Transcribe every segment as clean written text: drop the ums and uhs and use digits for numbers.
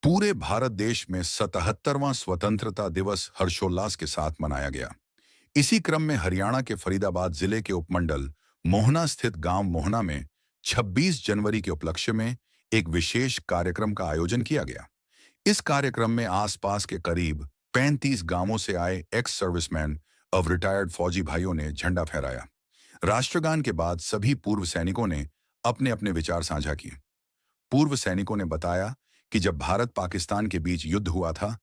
पूरे भारत देश में 77वां स्वतंत्रता दिवस हर्षोल्लास के साथ मनाया गया। इसी क्रम में हरियाणा के फरीदाबाद जिले के उपमंडल मोहना स्थित गांव मोहना में 26 जनवरी के उपलक्ष्य में एक विशेष कार्यक्रम का आयोजन किया गया। इस कार्यक्रम में आसपास के करीब 35 गांवों से आए एक्स सर्विसमैन और रिटायर्ड फौजी भाइयों ने झंडा फहराया। राष्ट्रगान के बाद सभी पूर्व सैनिकों ने अपने अपने विचार साझा किए। पूर्व सैनिकों ने बताया कि जब भारत पाकिस्तान के बीच युद्ध हुआ था,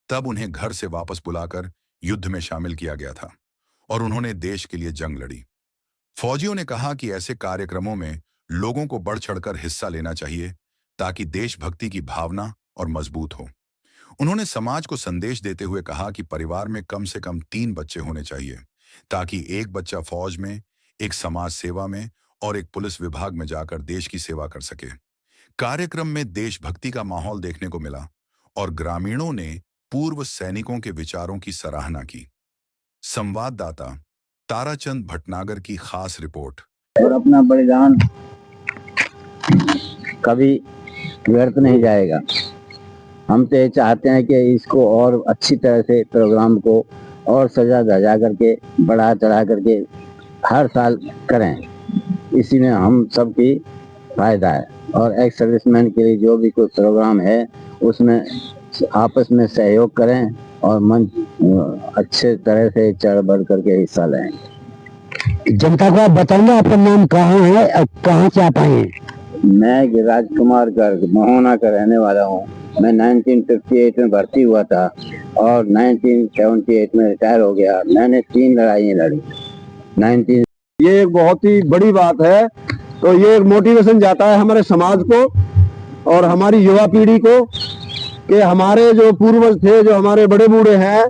तब उन्हें घर से वापस बुलाकर युद्ध में शामिल किया गया था और उन्होंने देश के लिए जंग लड़ी। फौजियों ने कहा कि ऐसे कार्यक्रमों में लोगों को बढ़ चढ़कर हिस्सा लेना चाहिए ताकि देशभक्ति की भावना और मजबूत हो। उन्होंने समाज को संदेश देते हुए कहा कि परिवार में कम से कम 3 बच्चे होने चाहिए ताकि एक बच्चा फौज में, एक समाज सेवा में और एक पुलिस विभाग में जाकर देश की सेवा कर सके। कार्यक्रम में देशभक्ति का माहौल देखने को मिला और ग्रामीणों ने पूर्व सैनिकों के विचारों की सराहना की। संवाददाता ताराचंद भटनागर की खास रिपोर्ट। और अपना बलिदान कभी व्यर्थ नहीं जाएगा। हम तो ये चाहते हैं कि इसको और अच्छी तरह से प्रोग्राम को और सजा धजा करके बढ़ा चढ़ा करके हर साल करें। इसी में हम सबकी फायदा है और एक्स सर्विसमैन के लिए जो भी कोई प्रोग्राम है उसमें आपस में सहयोग करें और मन अच्छे तरह से चढ़ बढ़ करके हिस्सा लें। जनता को आप बताएंगे आपका नाम कहाँ है और कहाँ से आप आए हैं? मैं गिरिराज कुमार गर्ग मोहना का रहने वाला हूँ। मैं 1958 में भर्ती हुआ था और 1978 में रिटायर हो गया। मैंने 3 लड़ाइयाँ लड़ी। ये एक बहुत ही बड़ी बात है। तो ये एक मोटिवेशन जाता है हमारे समाज को और हमारी युवा पीढ़ी को कि हमारे जो पूर्वज थे, जो हमारे बड़े बूढ़े हैं,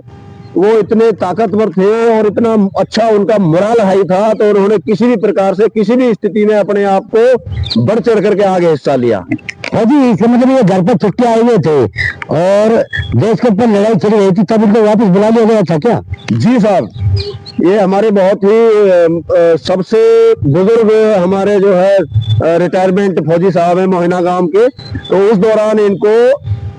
वो इतने ताकतवर थे और इतना अच्छा उनका मोरल हाई था, तो उन्होंने किसी भी प्रकार से किसी भी स्थिति में अपने आप को बढ़ चढ़ करके आगे हिस्सा लिया। जी, इसका मतलब ये घर पर छुट्टी आए हुए थे और देश के ऊपर लड़ाई चल रही थी, तब इनको वापस बुला लिया गया था क्या? जी साहब, ये हमारे बहुत ही सबसे बुजुर्ग हमारे जो है रिटायरमेंट फौजी साहब है मोहना गांव के। तो उस दौरान इनको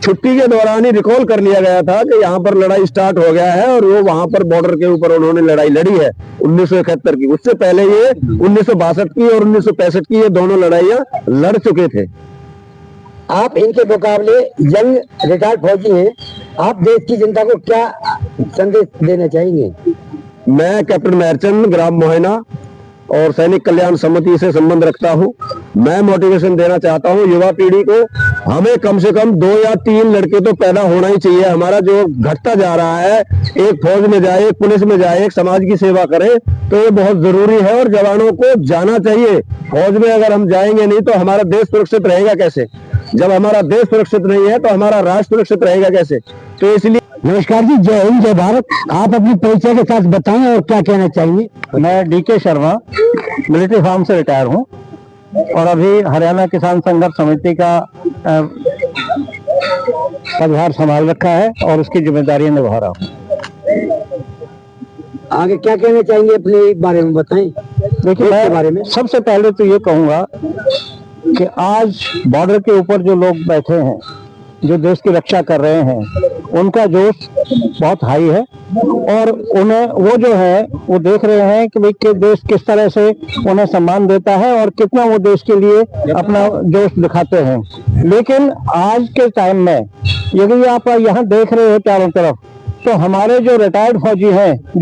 छुट्टी के दौरान ही रिकॉल कर लिया गया था कि यहाँ पर लड़ाई स्टार्ट हो गया है और वो वहां पर बॉर्डर के ऊपर उन्होंने लड़ाई लड़ी है 1971 की। उससे पहले ये 1962 की और 1965 की ये दोनों लड़ाइयां लड़ चुके थे। आप इनके मुकाबले यंग रिटायर्ड फौजी हैं, आप देश की जनता को क्या संदेश देना चाहेंगे? मैं कैप्टन मेहरचंद ग्राम मोहना और सैनिक कल्याण समिति से संबंध रखता हूं। मैं मोटिवेशन देना चाहता हूं युवा पीढ़ी को। हमें कम से कम 2 या 3 लड़के तो पैदा होना ही चाहिए। हमारा जो घटता जा रहा है, एक फौज में जाए, एक पुलिस में जाए, एक समाज की सेवा करे, तो ये बहुत जरूरी है और जवानों को जाना चाहिए। फौज में अगर हम जाएंगे नहीं तो हमारा देश सुरक्षित रहेगा कैसे? जब हमारा देश सुरक्षित नहीं है तो हमारा राष्ट्र सुरक्षित रहेगा कैसे? तो इसलिए नमस्कार जी, जय हिंद जय भारत। आप अपनी परिचय के साथ बताएं और क्या कहना चाहेंगे? मैं डीके शर्मा मिलिट्री फार्म से रिटायर हूं और अभी हरियाणा किसान संघर्ष समिति का पदभार संभाल रखा है और उसकी जिम्मेदारी निभा रहा हूं। आगे क्या कहना चाहेंगे अपने बारे में बताएं। देखिए, मैं बारे में सबसे पहले तो ये कहूंगा कि आज बॉर्डर के ऊपर जो लोग बैठे हैं, जो देश की रक्षा कर रहे हैं, उनका जोश बहुत हाई है और उन्हें वो जो है वो देख रहे हैं कि भाई कि देश किस तरह से उन्हें सम्मान देता है और कितना वो देश के लिए अपना जोश दिखाते हैं। लेकिन आज के टाइम में यदि आप यहाँ देख रहे हो चारों तरफ, तो हमारे जो रिटायर्ड फौजी हैं,